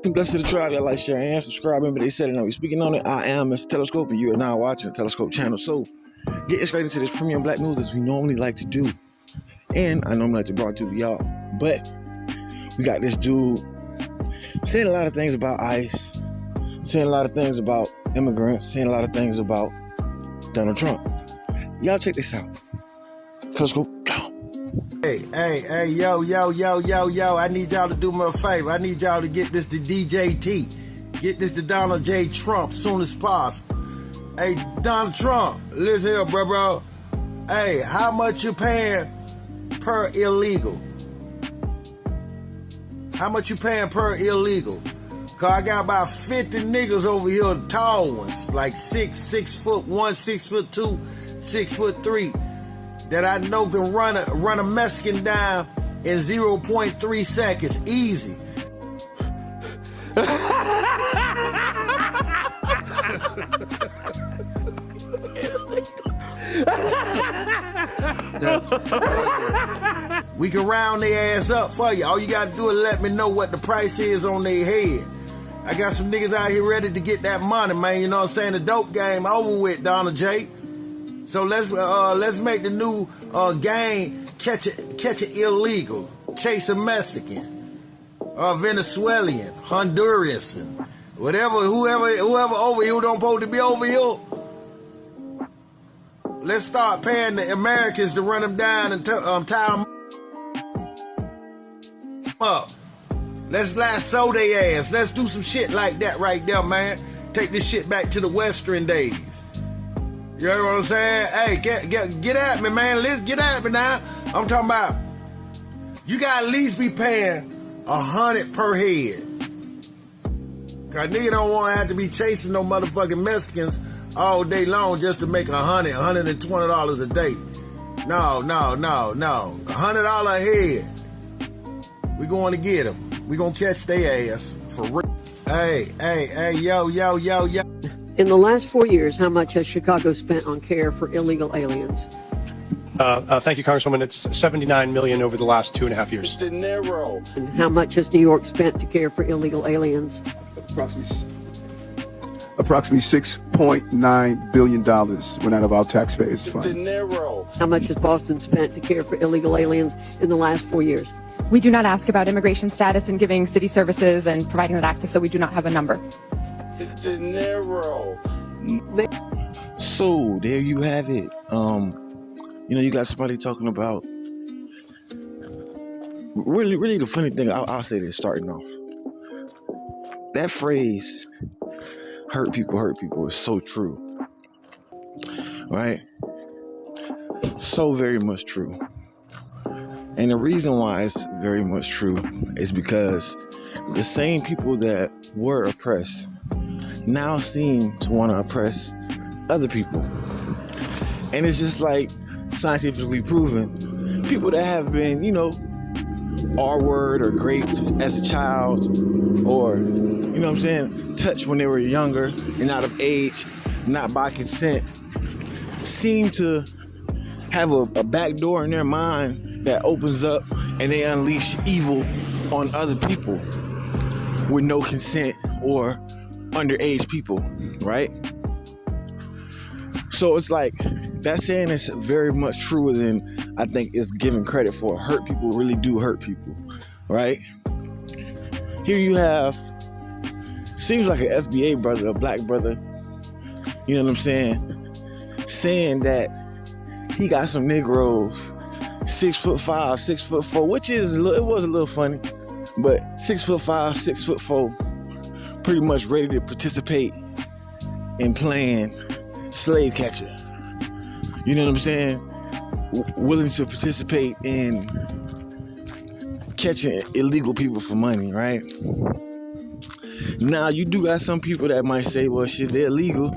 Blessed to the tribe, y'all like, share, and subscribe. Remember, they said it, now we speaking on it. I am Mr. Telescope, and you are now watching the Telescope channel. So, getting straight into this premium black news as we normally like to do. And I normally like to brought to y'all. But, we got this dude saying a lot of things about ICE, saying a lot of things about immigrants, saying a lot of things about Donald Trump. Y'all check this out. Telescope, go. Hey, yo, I need y'all to do me a favor. I need y'all to get this to DJ T. Get this to Donald J. Trump soon as possible. Hey, Donald Trump, listen here, bro. Hey, how much you paying per illegal? How much you paying per illegal? Cause I got about 50 niggas over here, tall ones, like 6'1", 6'2", 6'3", that I know can run a Mexican down in 0.3 seconds, easy. We can round their ass up for you. All you gotta do is let me know what the price is on their head. I got some niggas out here ready to get that money, man. You know what I'm saying? The dope game over with, Donald J. So let's make the new game catch it illegal, chase a Mexican, Venezuelan, Honduras, and whoever over here who don't supposed to be over here. Let's start paying the Americans to run them down and tie them up. Let's lasso their ass. Let's do some shit like that right there, man. Take this shit back to the Western days. You know what I'm saying? Hey, get at me, man. Let's get at me now. I'm talking about you gotta at least be paying $100 per head. Cause nigga don't wanna have to be chasing no motherfucking Mexicans all day long just to make $120 a day. No. $100 a head. We going to get them. We gonna catch their ass for real. Hey, yo. In the last 4 years, how much has Chicago spent on care for illegal aliens? Thank you, Congresswoman. It's $79 million over the last 2.5 years. De Niro. And how much has New York spent to care for illegal aliens? Approximately $6.9 billion went out of our taxpayers' fund. De Niro. How much has Boston spent to care for illegal aliens in the last 4 years? We do not ask about immigration status and giving city services and providing that access, so we do not have a number. De Niro. So there you have it. You got somebody talking about really the funny thing. I'll say this starting off. That phrase, hurt people is so true. Right? So very much true. And the reason why it's very much true is because the same people that were oppressed now seem to want to oppress other people. And it's just like scientifically proven, people that have been, R-word or raped as a child, or, touched when they were younger and out of age, not by consent, seem to have a back door in their mind that opens up and they unleash evil on other people with no consent or underage people, right? So it's like that saying is very much truer than I think it's given credit for. Hurt people really do hurt people, right? Here you have, seems like an FBA brother, a black brother, you know what I'm saying that he got some Negroes 6'5", 6'4", which is it was a little funny, but 6'5", 6'4", pretty much ready to participate in playing slave catcher. You know what I'm saying? Willing to participate in catching illegal people for money, right? Now you do got some people that might say, well, shit, they're illegal.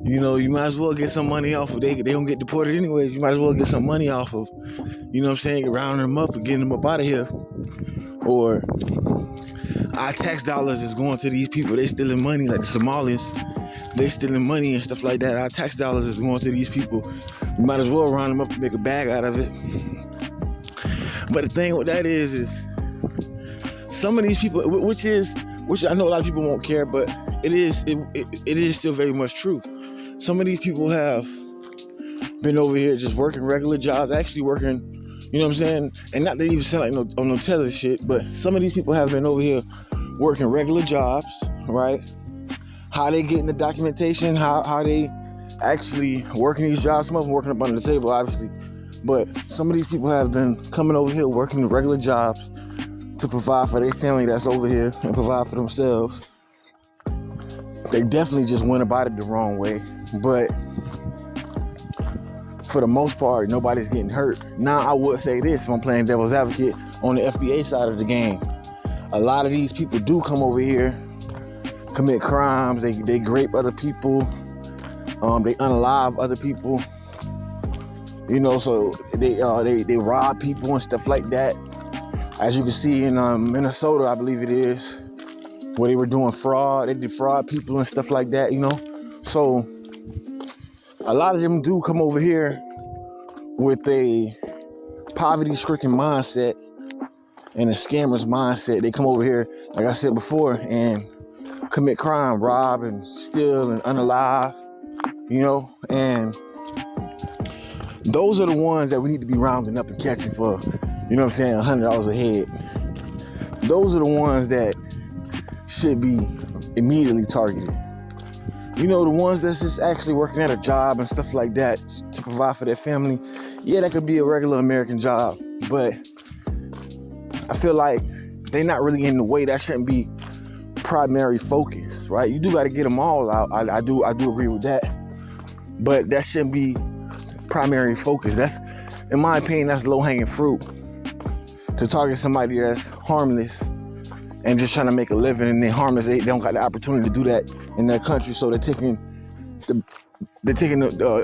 You might as well get some money off of they don't get deported anyways. You might as well get some money off of, rounding them up and getting them up out of here. Or our tax dollars is going to these people. They stealing money, like the Somalis. They stealing money and stuff like that. Our tax dollars is going to these people. You might as well round them up and make a bag out of it. But the thing with that is some of these people, which is which I know a lot of people won't care, but it is still very much true. Some of these people have been over here just working regular jobs, actually working, you know what I'm saying? And not to even sound like no tether shit, but some of these people have been over here working regular jobs, right? How they getting the documentation, how they actually working these jobs, some of them working up under the table, obviously. But some of these people have been coming over here working regular jobs to provide for their family that's over here and provide for themselves. They definitely just went about it the wrong way. But for the most part, nobody's getting hurt. Now, I would say this, if I'm playing devil's advocate, on the FBA side of the game, a lot of these people do come over here, commit crimes, they grape other people, they unalive other people, you know, so they rob people and stuff like that. As you can see in Minnesota, I believe it is, where they were doing fraud, they defraud people and stuff like that, you know. So a lot of them do come over here with a poverty-stricken mindset and a scammer's mindset. They come over here, like I said before, and commit crime, rob and steal and unalive, you know. And those are the ones that we need to be rounding up and catching for, you know what I'm saying, $100 a head. Those are the ones that should be immediately targeted. You know, the ones that's just actually working at a job and stuff like that to provide for their family. Yeah, that could be a regular American job, but I feel like they're not really in the way. That shouldn't be primary focus, right? You do got to get them all out. I do agree with that, but that shouldn't be primary focus. That's, in my opinion, that's low-hanging fruit, to target somebody that's harmless and just trying to make a living, and they're harmless. They don't got the opportunity to do that in their country, so they're taking the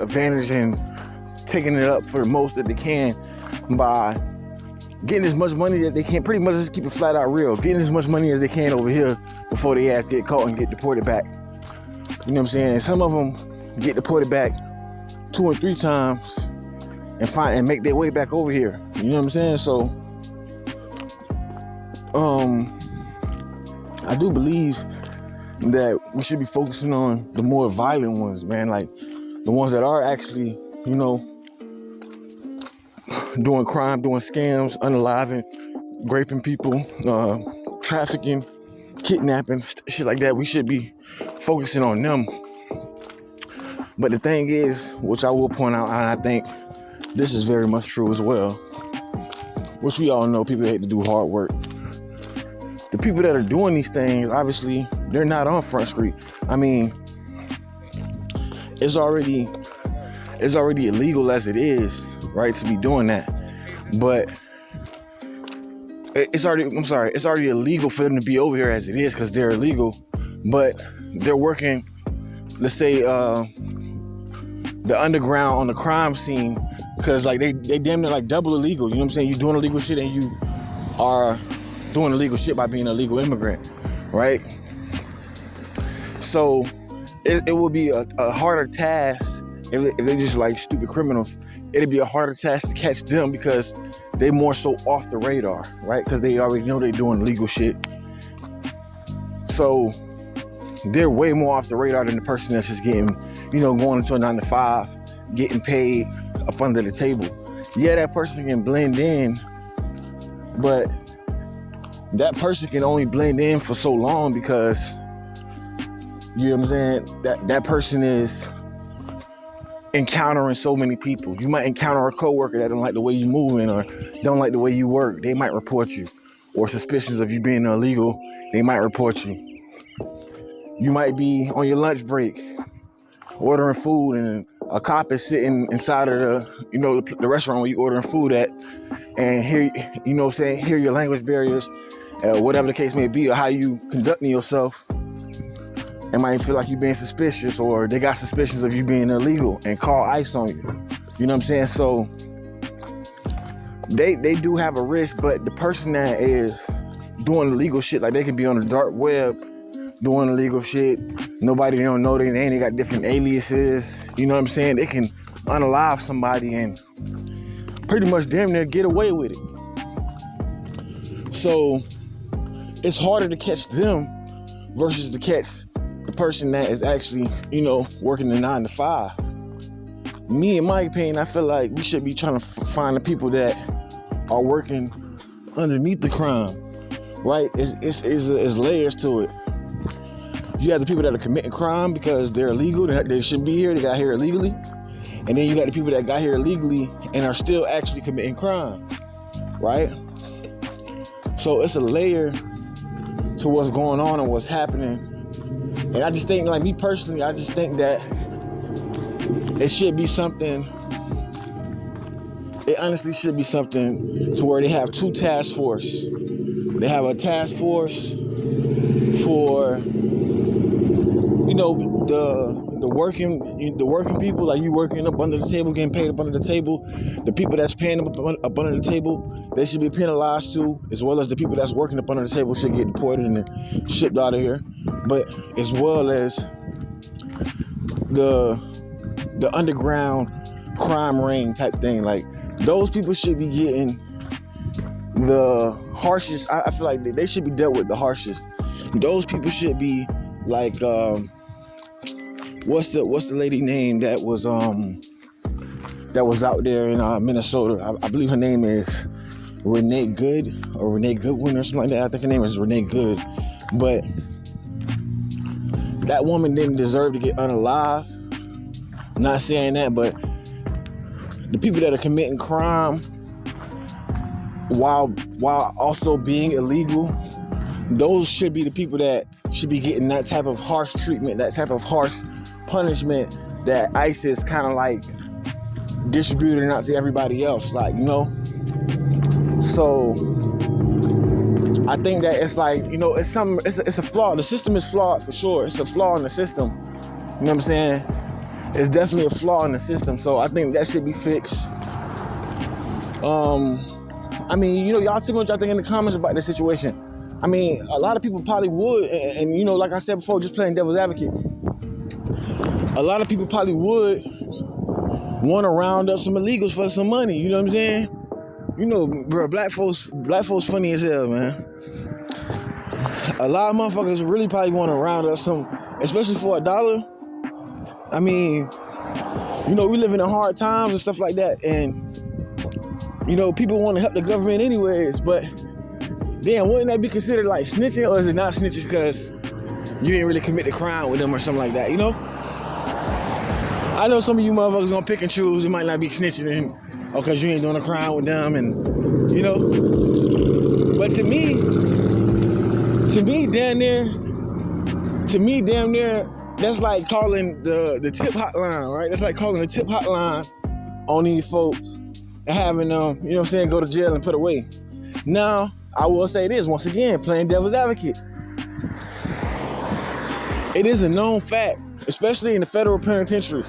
advantage and taking it up for the most that they can by getting as much money that they can. Pretty much just keep it flat out real. Getting as much money as they can over here before they ass get caught and get deported back. You know what I'm saying? And some of them get deported back 2 or 3 times and make their way back over here. You know what I'm saying? So, I do believe that we should be focusing on the more violent ones, man. Like the ones that are actually, you know, doing crime, doing scams, unaliving, raping people, trafficking, kidnapping, shit like that. We should be focusing on them. But the thing is, which I will point out, and I think this is very much true as well, which we all know, people hate to do hard work. The people that are doing these things, obviously, they're not on Front Street. I mean, it's already illegal as it is, right, to be doing that. But it's already illegal for them to be over here as it is because they're illegal. But they're working, let's say, the underground on the crime scene, because like they damn near like double illegal. You know what I'm saying? You're doing illegal shit and you are doing illegal shit by being a legal immigrant, right? So it will be a harder task if they're just like stupid criminals. It'd be a harder task to catch them because they more so off the radar, right? Because they already know they're doing illegal shit. So they're way more off the radar than the person that's just getting, you know, going into a 9-to-5, getting paid up under the table. Yeah, that person can blend in, but that person can only blend in for so long because, you know what I'm saying, that person is encountering so many people. You might encounter a coworker that don't like the way you moving or don't like the way you work. They might report you. Or suspicions of you being illegal, they might report you. You might be on your lunch break ordering food and a cop is sitting inside of the restaurant where you ordering food at, and hear your language barriers, whatever the case may be, or how you conducting yourself. It might feel like you being suspicious, or they got suspicions of you being illegal and call ICE on you. You know what I'm saying? So they do have a risk, but the person that is doing illegal shit, like they can be on the dark web doing illegal shit. Nobody don't know their name. They got different aliases. You know what I'm saying? They can unalive somebody and pretty much damn near get away with it. So it's harder to catch them versus to catch the person that is actually, working the 9 to 5. Me, in my opinion, I feel like we should be trying to find the people that are working underneath the crime, right? It's layers to it. You have the people that are committing crime because they're illegal, they shouldn't be here, they got here illegally. And then you got the people that got here illegally and are still actually committing crime, right? So it's a layer to what's going on and what's happening. And I just think, like me personally, I just think that it should be something, it honestly should be something to where they have 2 task force. They have a task force for, the working people, like you working up under the table, getting paid up under the table. The people that's paying up under the table, they should be penalized too, as well as the people that's working up under the table should get deported and shipped out of here. But as well as the underground crime ring type thing, like those people should be getting the harshest. I feel like they should be dealt with the harshest. Those people should be like, what's the lady name that was out there in Minnesota? I believe her name is Renee Good or Renee Goodwin or something like that. I think her name is Renee Good. But that woman didn't deserve to get unalive. I'm not saying that, but the people that are committing crime while also being illegal, those should be the people that should be getting that type of harsh treatment, that type of harsh punishment that ISIS kind of like distributed out to everybody else, So I think that it's like, it's a flaw. The system is flawed for sure. It's a flaw in the system. You know what I'm saying? It's definitely a flaw in the system. So I think that should be fixed. Y'all tell me what y'all think in the comments about this situation. A lot of people probably would, and like I said before, just playing devil's advocate, a lot of people probably would want to round up some illegals for some money. You know what I'm saying? Bro, black folks funny as hell, man. A lot of motherfuckers really probably want to round up some, especially for $1. We live in hard times and stuff like that, and people want to help the government anyways, but damn, wouldn't that be considered like snitching, or is it not snitching because you didn't really commit the crime with them or something like that, I know some of you motherfuckers gonna pick and choose. You might not be snitching because you ain't doing a crime with them, and but to me damn near, that's like calling the tip hotline, right? That's like calling the tip hotline on these folks and having them, go to jail and put away. Now, I will say this, once again, playing devil's advocate. It is a known fact, especially in the federal penitentiary,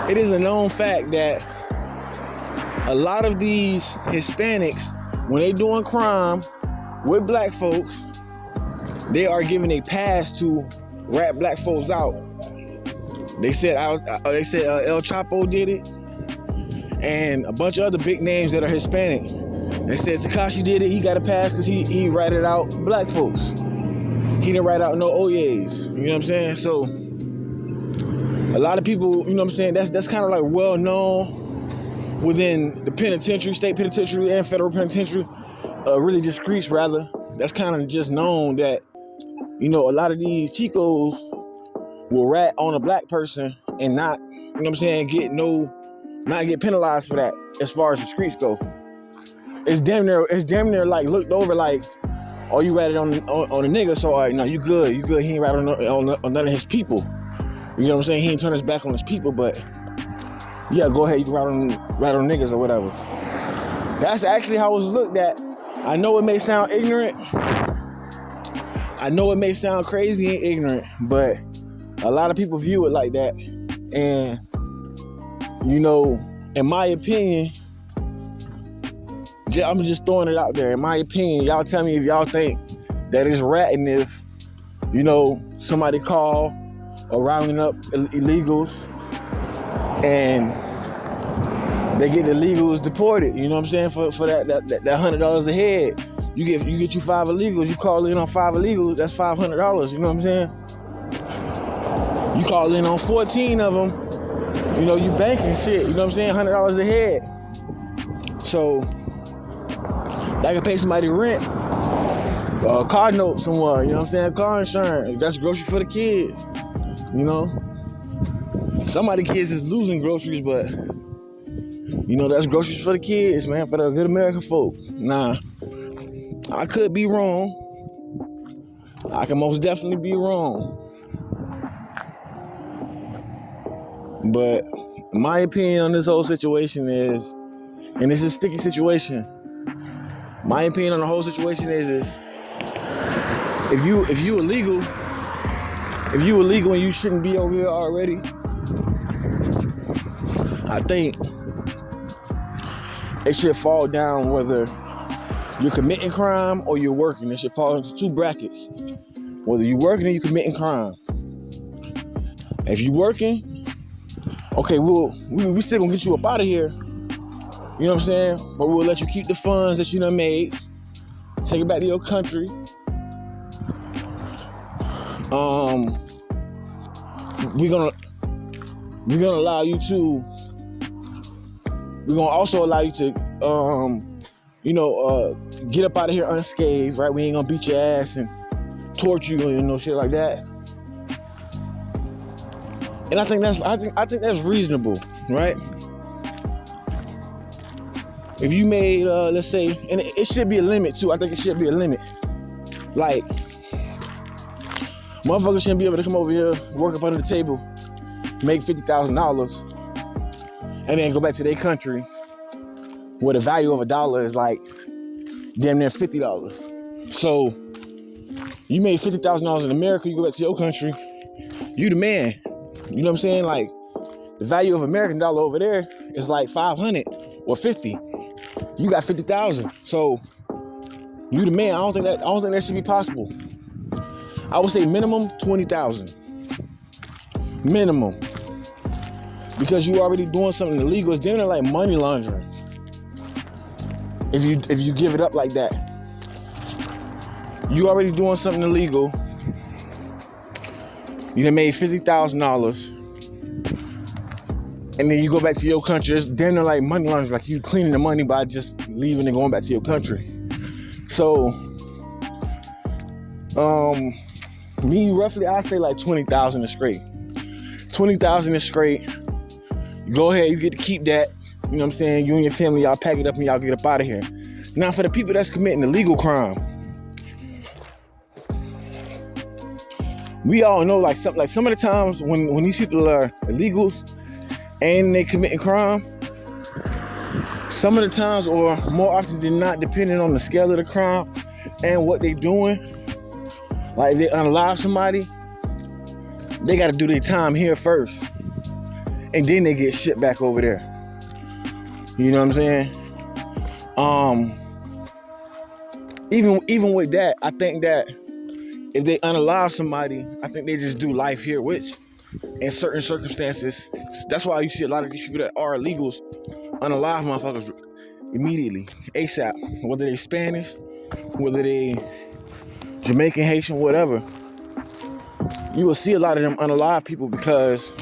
it is a known fact that a lot of these Hispanics, when they doing crime with black folks, they are giving a pass to rat black folks out. They said El Chapo did it, and a bunch of other big names that are Hispanic. They said Tekashi did it. He got a pass because he ratted out black folks. He didn't rat out no Oyes. You know what I'm saying? So a lot of people, that's kind of like well known within the penitentiary, state penitentiary and federal penitentiary, really discreet rather. That's kind of just known that, a lot of these Chicos will rat on a black person and not, not get penalized for that as far as the streets go. It's damn near like looked over like, oh, you ratted on a nigga, so all right, no, you good. He ain't ratted on none of his people. You know what I'm saying? He ain't turn his back on his people, but yeah, go ahead, you can rat on niggas or whatever. That's actually how it was looked at. I know it may sound ignorant. I know it may sound crazy and ignorant, but a lot of people view it like that. And, in my opinion, I'm just throwing it out there. In my opinion, y'all tell me if y'all think that it's ratting if, somebody call or rounding up illegals and they get the illegals deported. You know what I'm saying? For that $100 a head. You get you 5 illegals, you call in on 5 illegals, that's $500, you know what I'm saying? You call in on 14 of them, you know, you banking shit, you know what I'm saying? $100 a head. So that can pay somebody rent, car note somewhere, you know what I'm saying? Car insurance, that's grocery for the kids, you know? Some of the kids is losing groceries, but you know, that's groceries for the kids, man, for the good American folk. Nah, I could be wrong. I can most definitely be wrong. But my opinion on this whole situation is, and this is a sticky situation, my opinion on the whole situation is if you illegal and you shouldn't be over here already, I think it should fall down whether you're committing crime or you're working. It should fall into 2 brackets. Whether you're working or you're committing crime. If you're working, okay, we still gonna get you up out of here. You know what I'm saying? But we'll let you keep the funds that you done made. Take it back to your country. We're gonna allow you to. We're gonna also allow you to, get up out of here unscathed, right? We ain't gonna beat your ass and torture you and shit like that. And I think that's reasonable, right? If you made, let's say, and it should be a limit too. I think it should be a limit. Like, motherfuckers shouldn't be able to come over here, work up under the table, make $50,000, and then go back to their country where the value of $1 is like damn near $50. So you made $50,000 in America, you go back to your country, you the man. You know what I'm saying? Like, the value of American dollar over there is like 500 or 50. You got 50,000. So you the man. I don't think that should be possible. I would say minimum 20,000. Minimum. Because you already doing something illegal. It's damn like money laundering. If you give it up like that. You already doing something illegal. You done made $50,000. And then you go back to your country. It's damn near like money laundering. Like you cleaning the money by just leaving and going back to your country. So, me roughly, I say like 20,000 is straight. 20,000 is straight. Go ahead, you get to keep that. You know what I'm saying? You and your family, y'all pack it up and y'all get up out of here. Now, for the people that's committing illegal crime, we all know like some of the times when these people are illegals and they committing crime, some of the times, or more often than not, depending on the scale of the crime and what they doing, like if they unalive somebody, they got to do their time here first, and then they get shipped back over there. You know what I'm saying? Even with that, I think that if they unalive somebody, I think they just do life here, which in certain circumstances, that's why you see a lot of these people that are illegals unalive motherfuckers immediately, ASAP. Whether they Spanish, whether they Jamaican, Haitian, whatever. You will see a lot of them unalive people because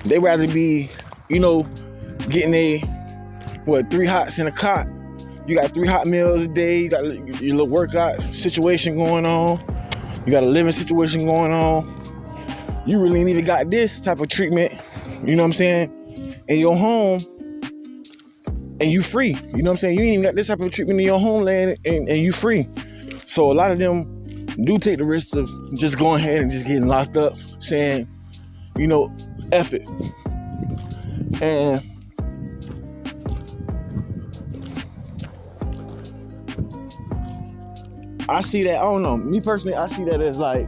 they rather be, getting 3 hots in a cot. You got 3 hot meals a day. You got your little workout situation going on. You got a living situation going on. You really ain't even got this type of treatment, you know what I'm saying, in your home, and you free. You know what I'm saying? You ain't even got this type of treatment in your homeland, and you free. So a lot of them do take the risk of just going ahead and just getting locked up, saying, F it. And I see that, I don't know, me personally, I see that as like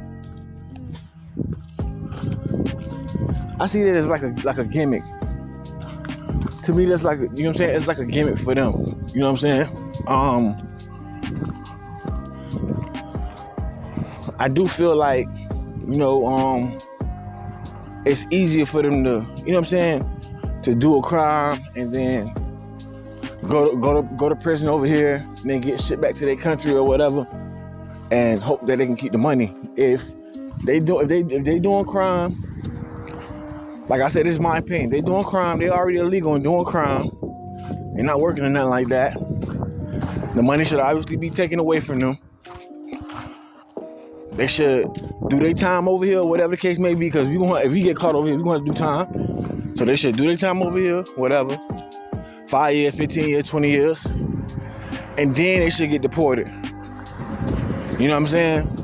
a gimmick. To me, that's like, you know what I'm saying? It's like a gimmick for them. You know what I'm saying? I do feel like, it's easier for them to, you know what I'm saying, to do a crime and then go to prison over here, and then get shit back to their country or whatever, and hope that they can keep the money. If they doing crime, like I said, this is my opinion. They doing crime. They already illegal and doing crime. They're not working or nothing like that. The money should obviously be taken away from them. They should do their time over here, whatever the case may be, because if we get caught over here, we're going to do time. So they should do their time over here, whatever. 5 years, 15 years, 20 years. And then they should get deported. You know what I'm saying?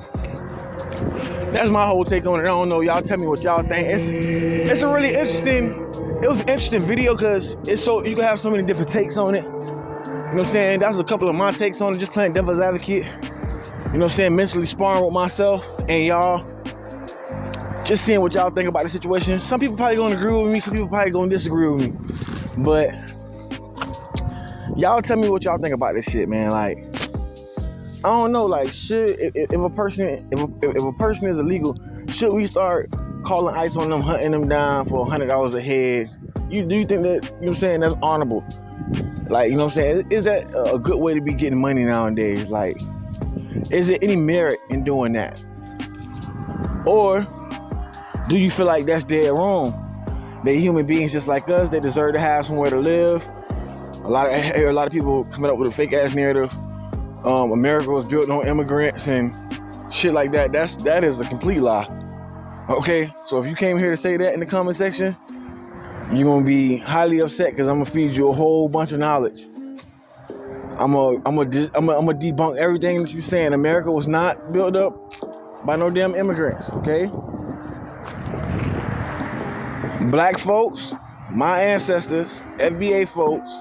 That's my whole take on it. I don't know. Y'all tell me what y'all think. It's a really interesting, it was an interesting video because it's so, you can have so many different takes on it. You know what I'm saying? That was a couple of my takes on it, just playing devil's advocate. You know what I'm saying? Mentally sparring with myself and y'all. Just seeing what y'all think about the situation. Some people probably gonna agree with me, some people probably gonna disagree with me. But y'all tell me what y'all think about this shit, man. Like, I don't know, like, if a person is illegal, should we start calling ICE on them, hunting them down for $100 a head? Do you think that, you know what I'm saying, that's honorable? Like, you know what I'm saying? Is that a good way to be getting money nowadays? Like, is there any merit in doing that? Or do you feel like that's dead wrong? They human beings just like us. They deserve to have somewhere to live. A lot of people coming up with a fake ass narrative. America was built on immigrants and shit like that. That is a complete lie. Okay, so if you came here to say that in the comment section, you're gonna be highly upset because I'm gonna feed you a whole bunch of knowledge. I'm gonna debunk everything that you're saying. America was not built up by no damn immigrants. Okay, black folks, my ancestors, FBA folks,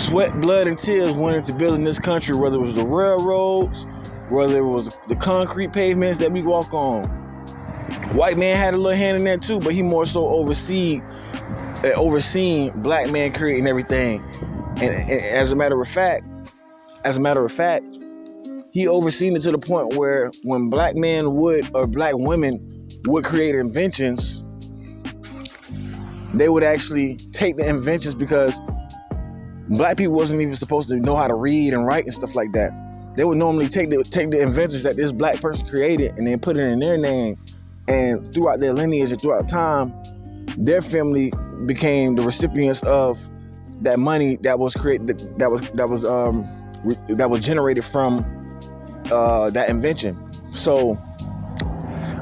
sweat, blood, and tears went into building this country, whether it was the railroads, whether it was the concrete pavements that we walk on. White man had a little hand in that too, but he more so overseen black man creating everything. And as a matter of fact, he overseen it to the point where when black men or black women would create inventions, they would actually take the inventions because black people wasn't even supposed to know how to read and write and stuff like that. They would normally take the inventions that this black person created and then put it in their name. And throughout their lineage and throughout time, their family became the recipients of that money that was created, that was generated from that invention. So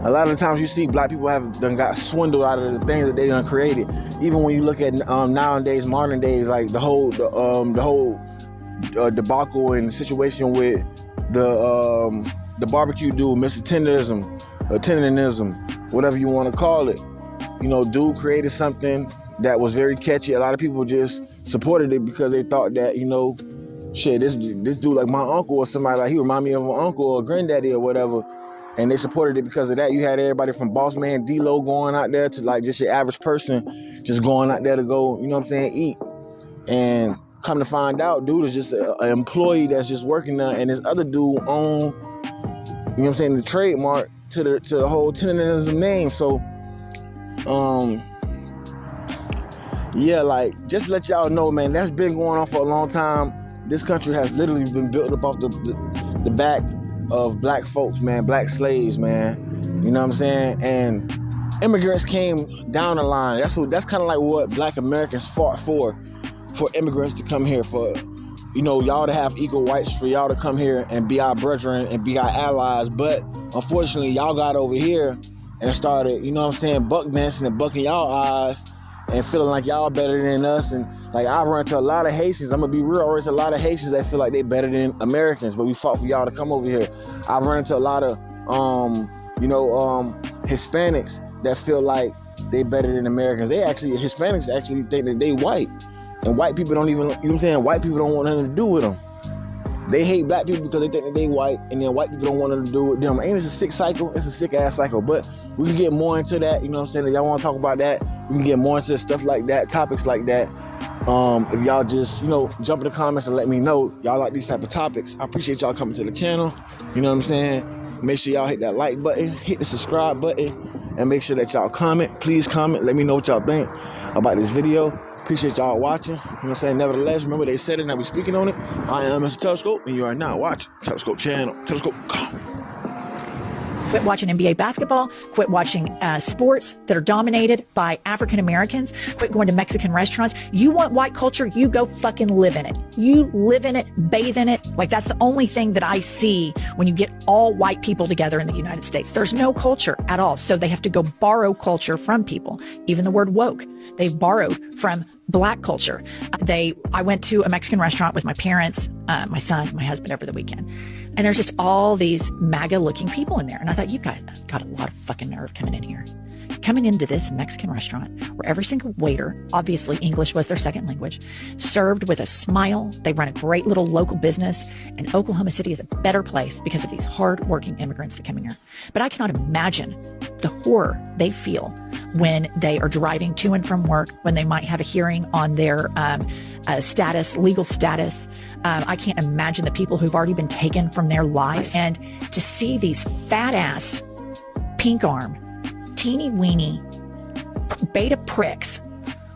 a lot of the times you see black people have done got swindled out of the things that they done created. Even when you look at nowadays, modern days, like the whole debacle and situation with the barbecue dude, Mr. Tenderism, whatever you want to call it. You know, dude created something that was very catchy. A lot of people just supported it because they thought that, you know, shit, this dude like my uncle or somebody, like he remind me of an uncle or granddaddy or whatever. And they supported it because of that. You had everybody from Boss Man D-Lo going out there to like just your average person just going out there to go, you know what I'm saying, eat. And come to find out, dude is just an employee that's just working there, and this other dude own, you know what I'm saying, the trademark to the whole Tenderism name. So, yeah, like, just to let y'all know, man, that's been going on for a long time. This country has literally been built up off the back of black folks, man, black slaves, man. You know what I'm saying? And immigrants came down the line. That's kind of like what black Americans fought for immigrants to come here, for, you know, y'all to have equal rights, for y'all to come here and be our brethren and be our allies. But unfortunately, y'all got over here and started, you know what I'm saying, buck dancing and bucking y'all eyes and feeling like y'all better than us. And like, I've run into a lot of Haitians, I'm gonna be real, I run into a lot of Haitians that feel like they better than Americans, but we fought for y'all to come over here. I've run into a lot of Hispanics that feel like they better than Americans. Hispanics actually think that they white. And white people don't even, you know what I'm saying, white people don't want nothing to do with them. They hate black people because they think that they white, and then white people don't want nothing to do with them. Ain't it a sick cycle? It's a sick ass cycle. But we can get more into that, you know what I'm saying? If y'all want to talk about that, we can get more into stuff like that, topics like that. If y'all just, you know, jump in the comments and let me know y'all like these type of topics. I appreciate y'all coming to the channel. You know what I'm saying? Make sure y'all hit that like button, hit the subscribe button, and make sure that y'all comment. Please comment. Let me know what y'all think about this video. Appreciate y'all watching. You know what I'm saying? Nevertheless, remember they said it, now we speaking on it. I am Mr. Telescope, and you are now watching Telescope Channel. Telescope, come. Quit watching NBA basketball. Quit watching sports that are dominated by African Americans. Quit going to Mexican restaurants. You want white culture? You go fucking live in it. You live in it, bathe in it. Like, that's the only thing that I see when you get all white people together in the United States. There's no culture at all. So they have to go borrow culture from people. Even the word woke, they've borrowed from Black culture. I went to a Mexican restaurant with my parents, my son, my husband over the weekend. And there's just all these MAGA looking people in there. And I thought, you've got a lot of fucking nerve coming in here. Coming into this Mexican restaurant where every single waiter, obviously English was their second language, served with a smile. They run a great little local business. And Oklahoma City is a better place because of these hardworking immigrants that come in here. But I cannot imagine the horror they feel when they are driving to and from work, when they might have a hearing on their legal status. I can't imagine the people who've already been taken from their lives. And to see these fat ass, pink arm, teeny weeny beta pricks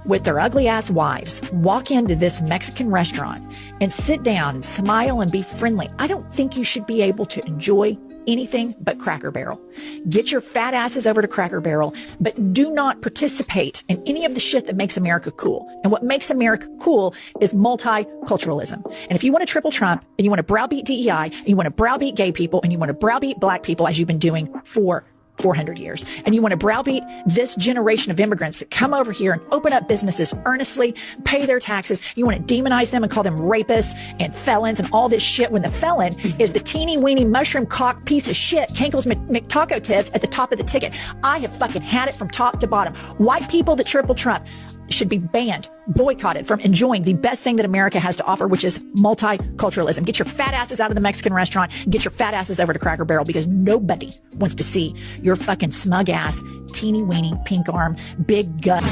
with their ugly ass wives walk into this Mexican restaurant and sit down and smile and be friendly. I don't think you should be able to enjoy anything but Cracker Barrel. Get your fat asses over to Cracker Barrel, but do not participate in any of the shit that makes America cool. And what makes America cool is multiculturalism. And if you want to triple Trump, and you want to browbeat DEI, and you want to browbeat gay people, and you want to browbeat black people, as you've been doing for 400 years. And you want to browbeat this generation of immigrants that come over here and open up businesses earnestly, pay their taxes. You want to demonize them and call them rapists and felons and all this shit, when the felon is the teeny weeny mushroom cock piece of shit, Kankles McTaco tits at the top of the ticket. I have fucking had it from top to bottom. White people that triple Trump should be banned, boycotted from enjoying the best thing that America has to offer, which is multiculturalism. Get your fat asses out of the Mexican restaurant. Get your fat asses over to Cracker Barrel, because nobody wants to see your fucking smug ass, teeny weeny, pink arm, big gut.